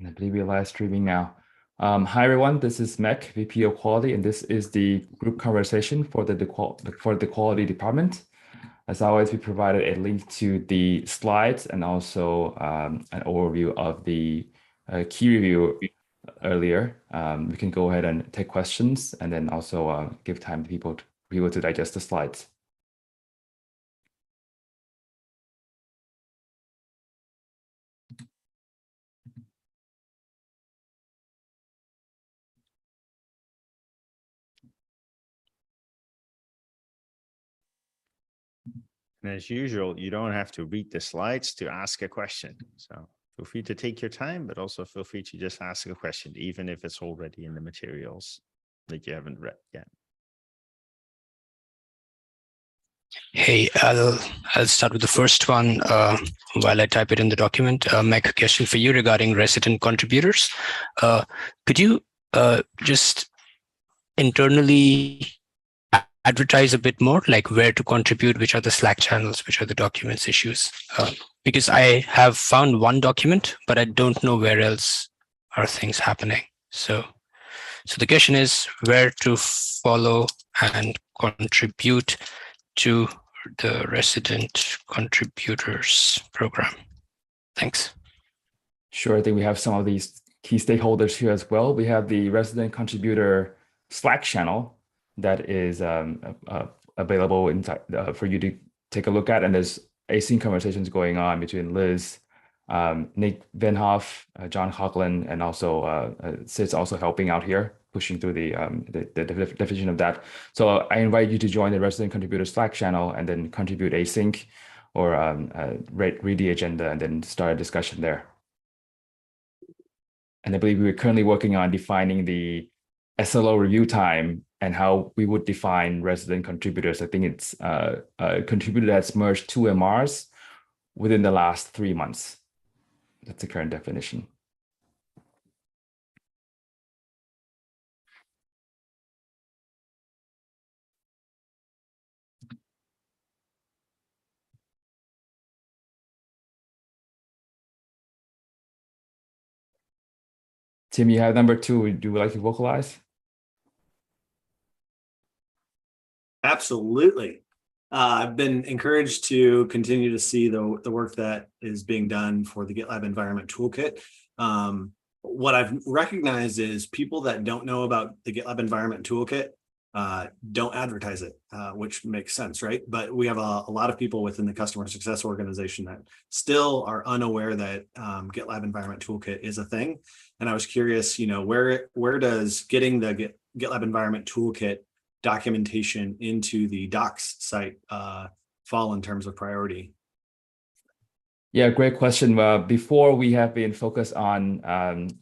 I believe we're live streaming now. Hi everyone, this is Mech, VP of Quality, and this is the group conversation for the quality department. As always, we provided a link to the slides and also an overview of the key review earlier. We can go ahead and take questions and then also give time to people to digest the slides. And as usual, you don't have to read the slides to ask a question. So feel free to take your time, but also feel free to just ask a question, even if it's already in the materials that you haven't read yet. Hey, I'll start with the first one while I type it in the document. Meg, a question for you regarding resident contributors. Could you just internally advertise a bit more, like where to contribute, which are the Slack channels, which are the documents issues? Because I have found one document, but I don't know where else are things happening. So the question is where to follow and contribute to the resident contributors program. Thanks. Sure, I think we have some of these key stakeholders here as well. We have the resident contributor Slack channel that is available inside for you to take a look at, and there's async conversations going on between Liz, Nick Venhoff, John Coughlin, and also Sid's also helping out here, pushing through the definition of that. So I invite you to join the resident contributor Slack channel and then contribute async or read the agenda and then start a discussion there. And I believe we're currently working on defining the SLO review time and how we would define resident contributors. I think it's a contributor that's merged two MRs within the last 3 months. That's the current definition. Tim, you have number 2. Would you like to vocalize? Absolutely. I've been encouraged to continue to see the work that is being done for the GitLab Environment Toolkit. What I've recognized is people that don't know about the GitLab Environment Toolkit don't advertise it, which makes sense, right? But we have a lot of people within the customer success organization that still are unaware that GitLab Environment Toolkit is a thing. And I was curious, where does getting the GitLab Environment Toolkit documentation into the docs site fall in terms of priority? Yeah, great question. Before we have been focused on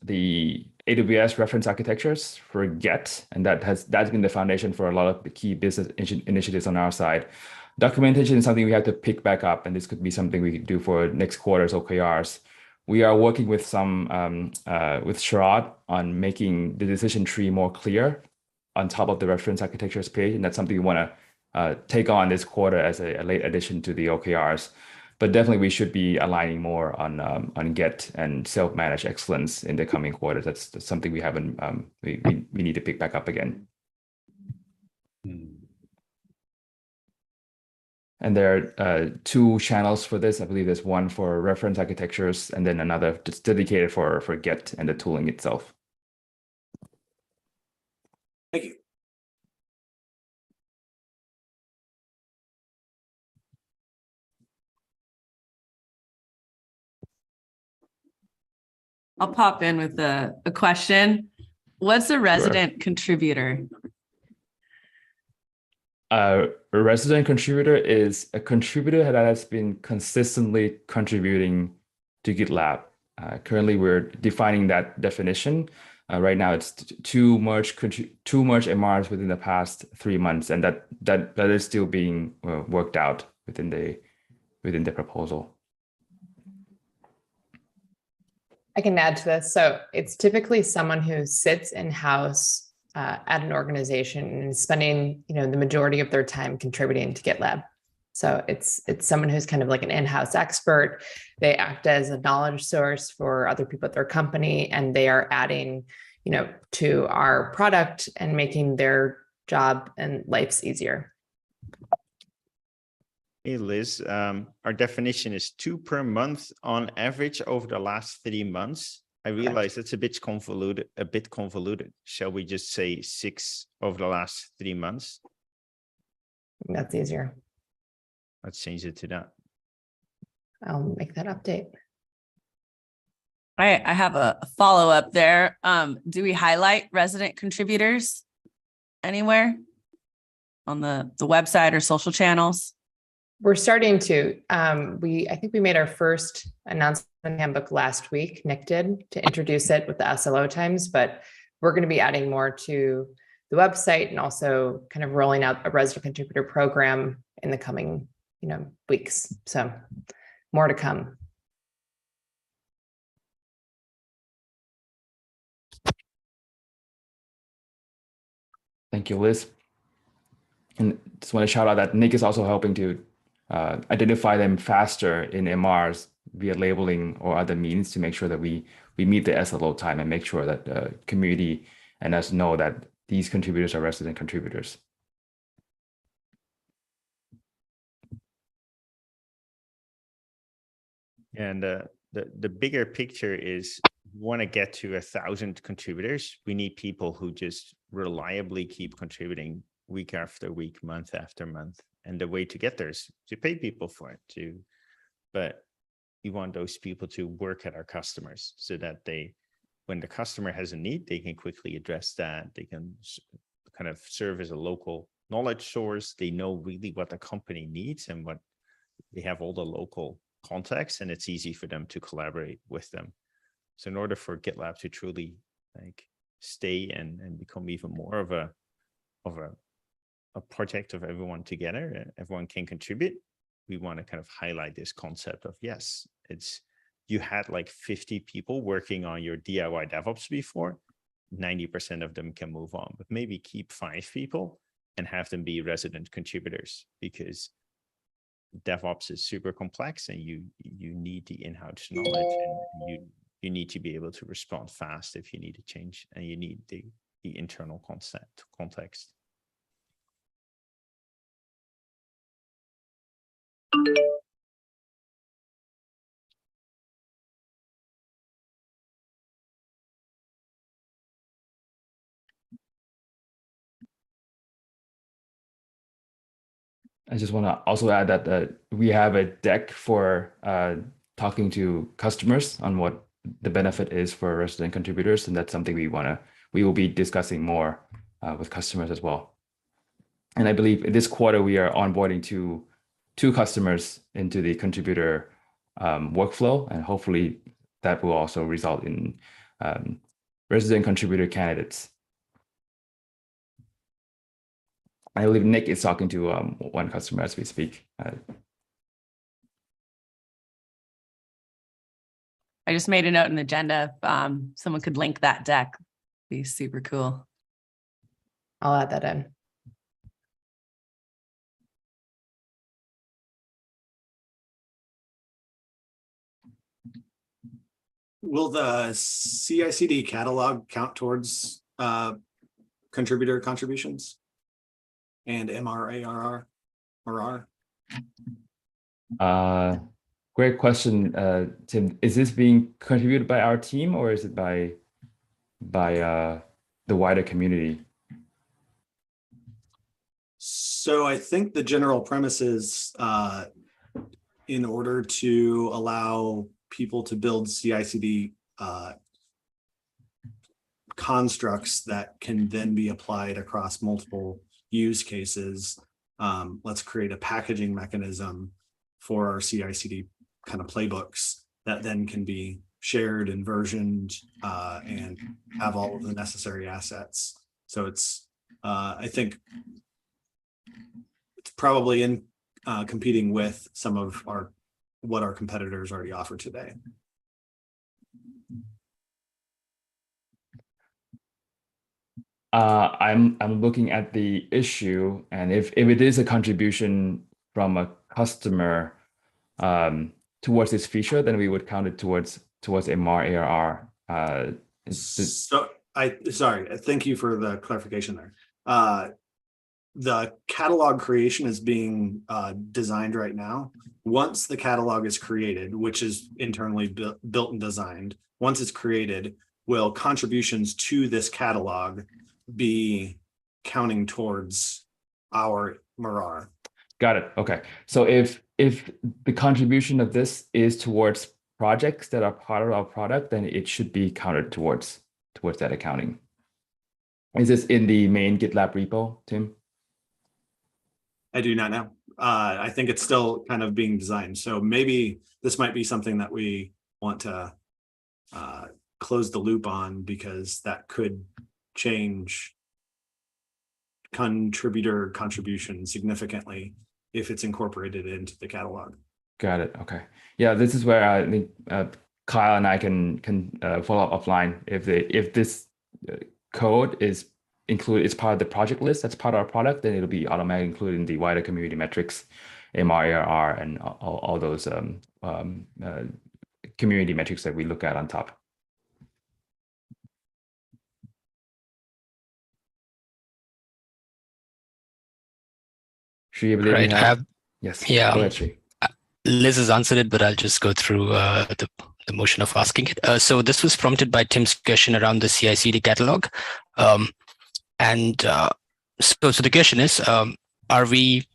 the AWS reference architectures for Get, and that's been the foundation for a lot of the key business initiatives on our side. Documentation is something we have to pick back up, and this could be something we could do for next quarter's OKRs. We are working with with Sharad on making the decision tree more clear on top of the reference architectures page, and that's something we want to take on this quarter as a late addition to the OKRs. But definitely, we should be aligning more on Get and self-managed excellence in the coming quarters. That's something we haven't. We need to pick back up again. And there are 2 channels for this. I believe there's one for reference architectures, and then another just dedicated for Get and the tooling itself. Thank you. I'll pop in with a question. What's a resident contributor? A resident contributor is a contributor that has been consistently contributing to GitLab. Currently, we're defining that definition. Right now, it's two merge MRs within the past 3 months, and that is still being worked out within the proposal. I can add to this. So it's typically someone who sits in-house at an organization and is spending, the majority of their time contributing to GitLab. So it's someone who's kind of like an in-house expert. They act as a knowledge source for other people at their company, and they are adding, to our product and making their job and lives easier. Hey, Liz, our definition is 2 per month on average over the last 3 months. I realize it's a bit convoluted. Shall we just say 6 over the last 3 months? That's easier. Let's change it to that. I'll make that update. I have a follow-up there. Do we highlight resident contributors anywhere on the website or social channels? We're starting to. I think we made our first announcement handbook last week. Nick did, to introduce it with the SLO times, but we're going to be adding more to the website and also kind of rolling out a resident contributor program in the coming, weeks. So more to come. Thank you, Liz. And just want to shout out that Nick is also helping to identify them faster in MRs via labeling or other means to make sure that we meet the SLO time and make sure that the community and us know that these contributors are resident contributors. And the bigger picture is, want to get to 1,000 contributors. We need people who just reliably keep contributing week after week, month after month. And the way to get there is to pay people for it too. But we want those people to work at our customers so that when the customer has a need, they can quickly address that. They can kind of serve as a local knowledge source. They know really what the company needs and what they have all the local context, and it's easy for them to collaborate with them. So in order for GitLab to truly stay and become even more of a project of everyone together, everyone can contribute, we want to kind of highlight this concept of, yes, you had like 50 people working on your DIY DevOps before, 90% of them can move on, but maybe keep 5 people and have them be resident contributors, because DevOps is super complex and you need the in-house knowledge, and you need to be able to respond fast if you need a change, and you need the internal context. I just want to also add that we have a deck for talking to customers on what the benefit is for resident contributors, and that's something we will be discussing more with customers as well. And I believe in this quarter we are onboarding two customers into the contributor workflow, and hopefully that will also result in resident contributor candidates. I believe Nick is talking to one customer as we speak. I just made a note in the agenda. Someone could link that deck. Be super cool. I'll add that in. Will the CI/CD catalog count towards contributor contributions and MRARR or R? Great question, Tim. Is this being contributed by our team, or is it by the wider community? So I think the general premise is in order to allow people to build CI/CD constructs that can then be applied across multiple use cases, let's create a packaging mechanism for our CI/CD kind of playbooks that then can be shared and versioned and have all of the necessary assets. So it's, I think it's probably in competing with some of what our competitors already offer today. I'm looking at the issue, and if it is a contribution from a customer towards this feature, then we would count it towards MR ARR. So sorry, thank you for the clarification there. The catalog creation is being designed right now. Once the catalog is created, which is internally built and designed, once it's created, will contributions to this catalog be counting towards our MRR? Got it. Okay. So if the contribution of this is towards projects that are part of our product, then it should be counted towards that accounting. Is this in the main GitLab repo, Tim? I do not know. I think it's still kind of being designed. So maybe this might be something that we want to close the loop on, because that could change contributor contribution significantly if it's incorporated into the catalog. Got it. Okay. Yeah, this is where I think Kyle and I can follow up offline. If this code is included, it's part of the project list, that's part of our product, then it'll be automatically included in the wider community metrics, MR, ARR, and all those community metrics that we look at on top. Shri, I believe Right. you have. Yes. Yeah. Go ahead, Shri. Liz has answered it, but I'll just go through the motion of asking it. So this was prompted by Tim's question around the CI/CD catalog. So the question is, are we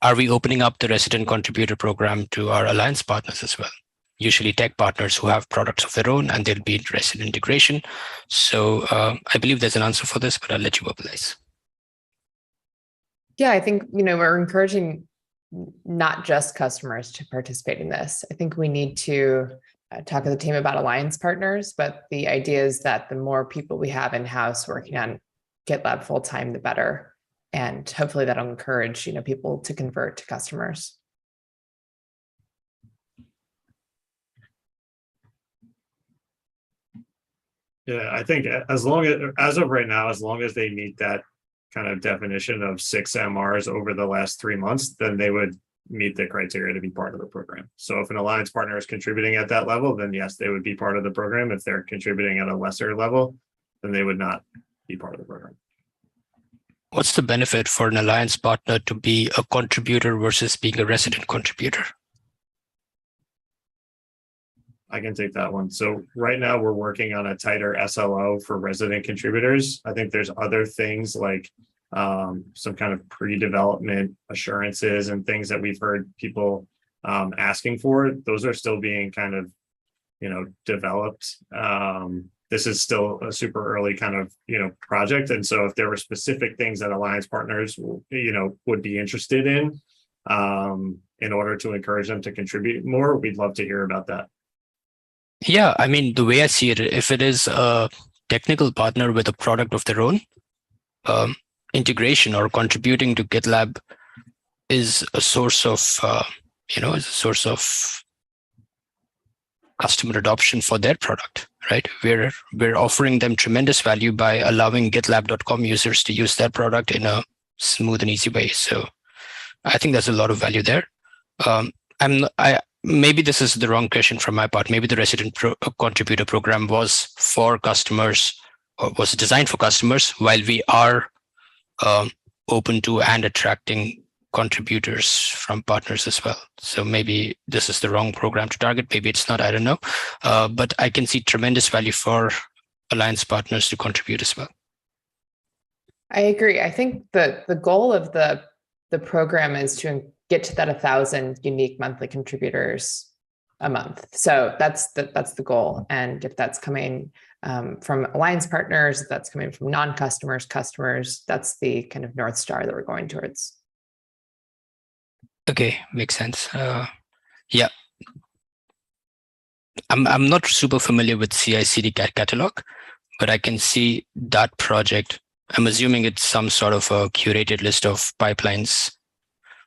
opening up the resident contributor program to our alliance partners as well? Usually tech partners who have products of their own, and they'll be interested in integration. So I believe there's an answer for this, but I'll let you verbalize. Yeah, I think, we're encouraging not just customers to participate in this. I think we need to talk to the team about alliance partners, but the idea is that the more people we have in-house working on GitLab full-time, the better. And hopefully that'll encourage, people to convert to customers. Yeah, I think as of right now, as long as they meet that kind of definition of 6 MRs over the last 3 months, then they would meet the criteria to be part of the program. So if an alliance partner is contributing at that level, then yes, they would be part of the program. If they're contributing at a lesser level, then they would not be part of the program. What's the benefit for an alliance partner to be a contributor versus being a resident contributor? I can take that one. So right now we're working on a tighter SLO for resident contributors. I think there's other things like some kind of pre-development assurances and things that we've heard people asking for. Those are still being kind of, developed. This is still a super early kind of, project. And so if there were specific things that alliance partners, would be interested in order to encourage them to contribute more, we'd love to hear about that. Yeah, I mean, the way I see it, if it is a technical partner with a product of their own, integration or contributing to GitLab is a source of, customer adoption for their product, right? We're offering them tremendous value by allowing GitLab.com users to use their product in a smooth and easy way. So I think there's a lot of value there. Maybe this is the wrong question from my part. Maybe the resident contributor program was for customers, or was designed for customers, while we are open to and attracting contributors from partners as well. So maybe this is the wrong program to target. Maybe it's not, I don't know. But I can see tremendous value for alliance partners to contribute as well. I agree. I think the goal of the program is to get to that 1,000 unique monthly contributors a month. So that's the goal. And if that's coming from alliance partners, if that's coming from non-customers, customers, that's the kind of North Star that we're going towards. Okay, makes sense. Yeah. I'm not super familiar with CI/CD catalog, but I can see that project. I'm assuming it's some sort of a curated list of pipelines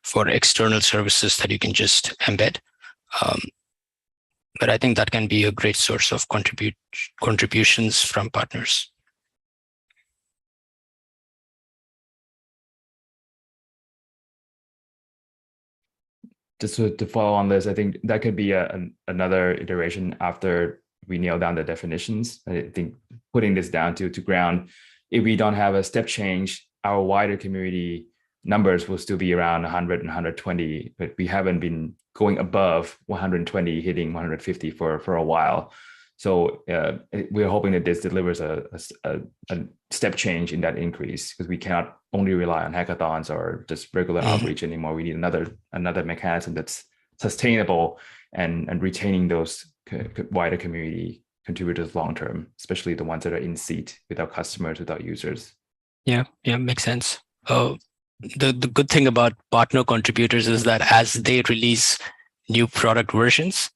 for external services that you can just embed. But I think that can be a great source of contributions from partners. just to follow on this, I think that could be another iteration after we nail down the definitions. I think putting this down to ground, if we don't have a step change, our wider community numbers will still be around 100 and 120, but we haven't been going above 120, hitting 150 for a while. So we're hoping that this delivers a step change in that increase, because we cannot only rely on hackathons or just regular outreach anymore. We need another mechanism that's sustainable and retaining those wider community contributors long term, especially the ones that are in seat with our customers, with our users. Yeah, makes sense. The good thing about partner contributors is that as they release new product versions,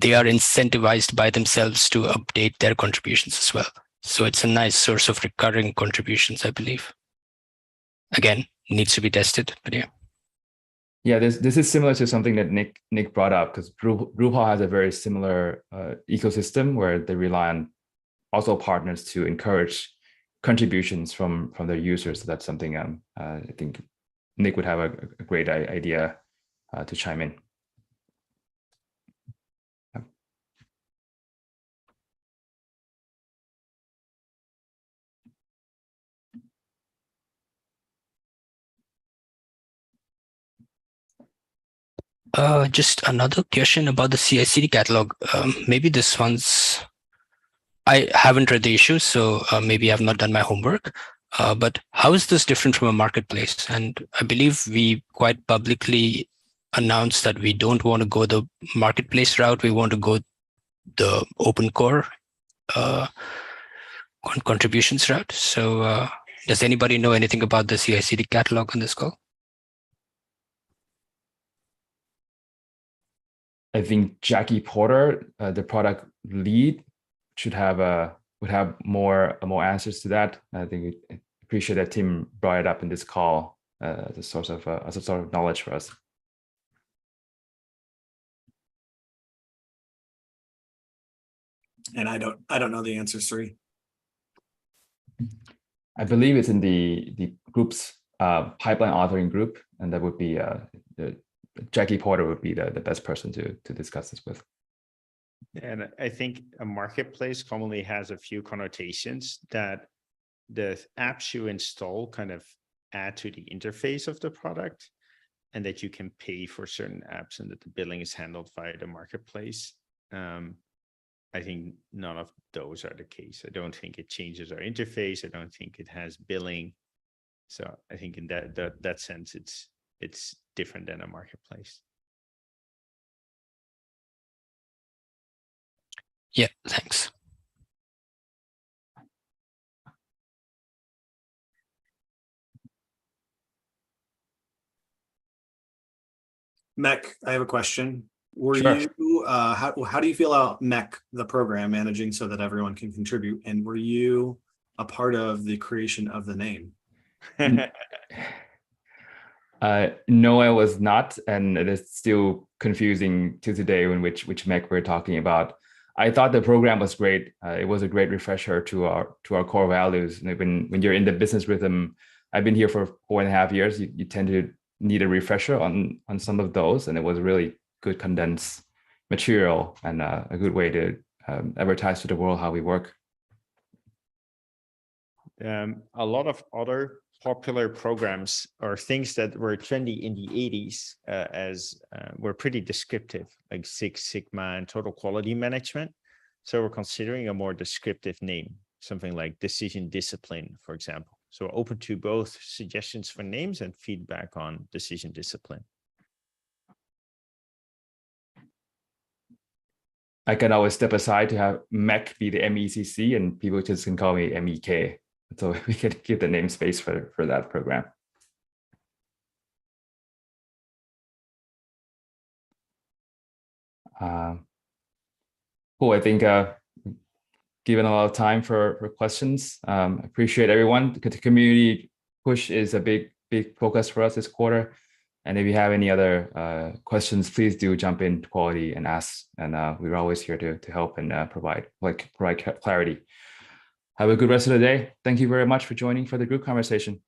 they are incentivized by themselves to update their contributions as well. So it's a nice source of recurring contributions, I believe. Again, needs to be tested, but yeah. Yeah, this is similar to something that Nick brought up, because Drupal has a very similar ecosystem where they rely on also partners to encourage contributions from their users. So that's something I think Nick would have a great idea to chime in. Just another question about the CI/CD catalog. Maybe this one's, I haven't read the issue, so maybe I've not done my homework. But how is this different from a marketplace? And I believe we quite publicly announced that we don't want to go the marketplace route. We want to go the open core contributions route. So does anybody know anything about the CI/CD catalog on this call? I think Jackie Porter, the product lead, would have more answers to that. I think we appreciate that Tim brought it up in this call as a source of knowledge for us. And I don't know the answer, Sri. I believe it's in the group's pipeline authoring group, and that would be Jackie Porter would be the best person to discuss this with. And I think a marketplace commonly has a few connotations that the apps you install kind of add to the interface of the product, and that you can pay for certain apps and that the billing is handled via the marketplace. I think none of those are the case. I don't think it changes our interface. I don't think it has billing. So I think in that sense, it's different than a marketplace. Yeah, thanks. Mech, I have a question. Were Sure. you how do you feel about Mech, the program, managing so that everyone can contribute? And were you a part of the creation of the name? No, I was not, and it is still confusing to today when which Mech we're talking about. I thought the program was great. It was a great refresher to our core values. And when you're in the business rhythm, I've been here for 4.5 years. You tend to need a refresher on some of those, and it was really good condensed material and a good way to advertise to the world how we work. A lot of other popular programs or things that were trendy in the 80s were pretty descriptive, like Six Sigma and total quality management. So we're considering a more descriptive name, something like decision discipline, for example. So we're open to both suggestions for names and feedback on decision discipline. I can always step aside to have Mech be the MECC, and people just can call me MEK. So we can give the namespace for that program. Cool. I think given a lot of time for questions, appreciate everyone. The community push is a big focus for us this quarter. And if you have any other questions, please do jump in quality and ask. And we're always here to help and provide clarity. Have a good rest of the day. Thank you very much for joining for the group conversation.